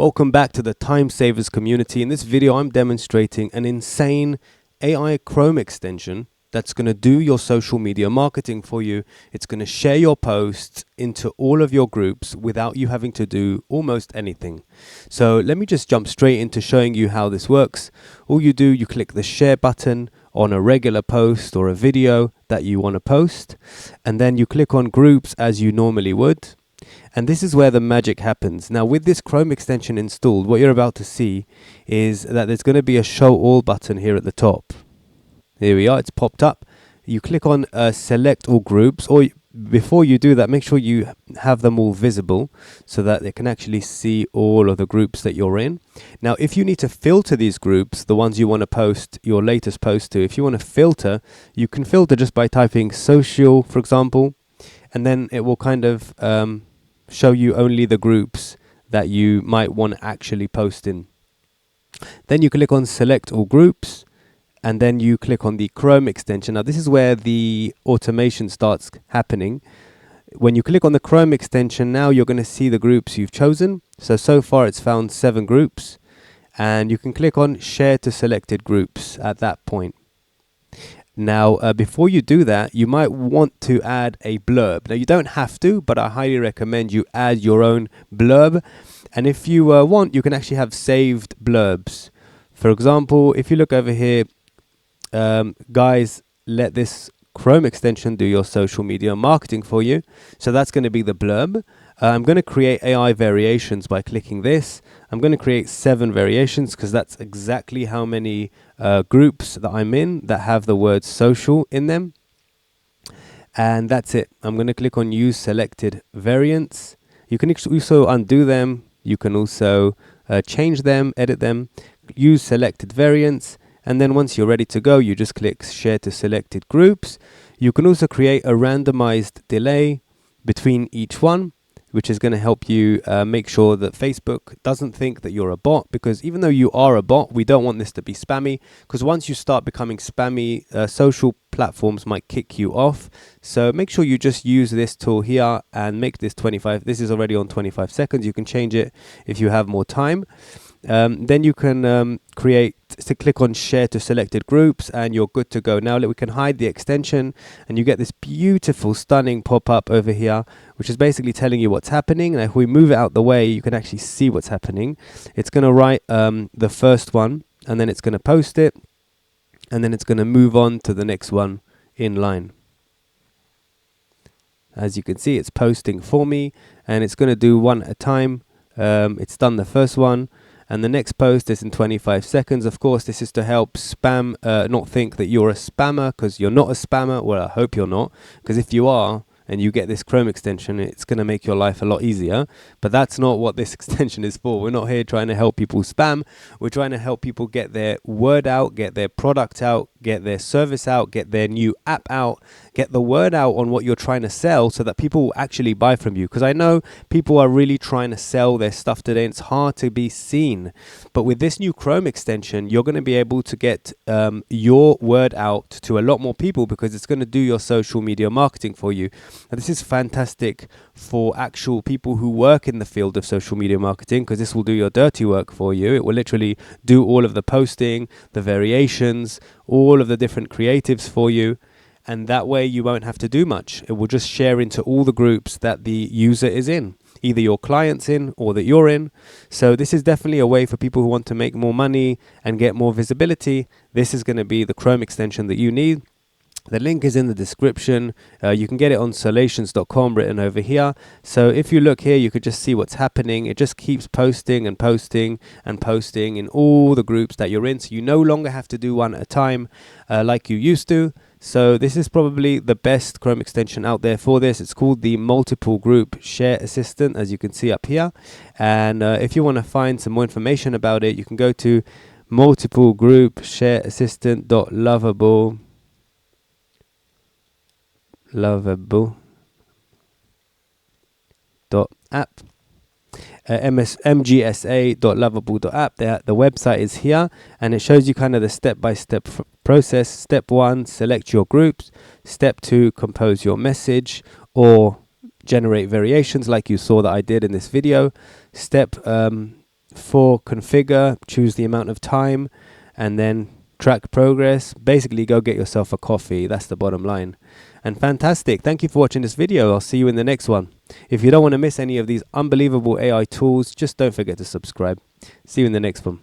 Welcome back to the Time Savers community. In this video, I'm demonstrating an insane AI Chrome extension that's going to do your social media marketing for you. It's going to share your posts into all of your groups without you having to do almost anything. So let me just jump straight into showing you how this works. All you do, you click the share button on a regular post or a video that you want to post, and then you click on groups as you normally would. And this is where the magic happens. Now, with this Chrome extension installed, what you're about to see is that there's going to be a show all button here at the top. Here we are, it's popped up. You click on select all groups, or before you do that, make sure you have them all visible so that they can actually see all of the groups that you're in. Now, if you need to filter these groups, the ones you want to post your latest post to, if you want to filter, you can filter just by typing social, for example, and then it will kind of show you only the groups that you might want to actually post in. Then you click on select all groups, and then you click on the Chrome extension. Now this is where the automation starts happening. When you click on the Chrome extension, now you're going to see the groups you've chosen. So far it's found 7 groups, and you can click on share to selected groups at that point. Now, before you do that, you might want to add a blurb. Now, you don't have to, but I highly recommend you add your own blurb. And if you want, you can actually have saved blurbs. For example, if you look over here, guys, let this Chrome extension do your social media marketing for you. So that's going to be the blurb. I'm going to create AI variations by clicking this. I'm going to create 7 variations because that's exactly how many groups that I'm in that have the word social in them. And that's it. I'm going to click on use selected variants. You can also undo them. You can also change them, edit them, use selected variants. And then once you're ready to go, you just click share to selected groups. You can also create a randomized delay between each one, which is going to help you make sure that Facebook doesn't think that you're a bot, because even though you are a bot, we don't want this to be spammy, because once you start becoming spammy, social platforms might kick you off. So make sure you just use this tool here and make this 25. This is already on 25 seconds. You can change it if you have more time. Then you can click on share to selected groups and you're good to go. Now we can hide the extension and you get this beautiful, stunning pop-up over here, which is basically telling you what's happening. And if we move it out the way, you can actually see what's happening. It's going to write the first one, and then it's going to post it, and then it's going to move on to the next one in line. As you can see, it's posting for me, and it's going to do one at a time. It's done the first one. And the next post is in 25 seconds. Of course, this is to help spam not think that you're a spammer, because you're not a spammer. Well, I hope you're not, because if you are and you get this Chrome extension, it's going to make your life a lot easier. But that's not what this extension is for. We're not here trying to help people spam. We're trying to help people get their word out, get their product out, get their service out, get their new app out, get the word out on what you're trying to sell so that people will actually buy from you. Because I know people are really trying to sell their stuff today and it's hard to be seen. But with this new Chrome extension, you're going to be able to get your word out to a lot more people, because it's going to do your social media marketing for you. And this is fantastic for actual people who work in the field of social media marketing, because this will do your dirty work for you. It will literally do all of the posting, the variations, all of the different creatives for you. And that way you won't have to do much. It will just share into all the groups that the user is in, either your client's in or that you're in. So this is definitely a way for people who want to make more money and get more visibility. This is going to be the Chrome extension that you need. The link is in the description. You can get it on solations.com written over here. So if you look here, you could just see what's happening. It just keeps posting and posting and posting in all the groups that you're in. So you no longer have to do one at a time like you used to. So this is probably the best Chrome extension out there for this. It's called the Multiple Group Share Assistant, as you can see up here. And if you want to find some more information about it, you can go to multiple group share assistant.lovable.app. MGSA.lovable.app. The website is here, and it shows you kind of the step-by-step process. Step 1, select your groups. Step 2, compose your message or generate variations like you saw that I did in this video. Step 4, configure, choose the amount of time, and then track progress. Basically, go get yourself a coffee. That's the bottom line. And fantastic. Thank you for watching this video. I'll see you in the next one. If you don't want to miss any of these unbelievable AI tools, just don't forget to subscribe. See you in the next one.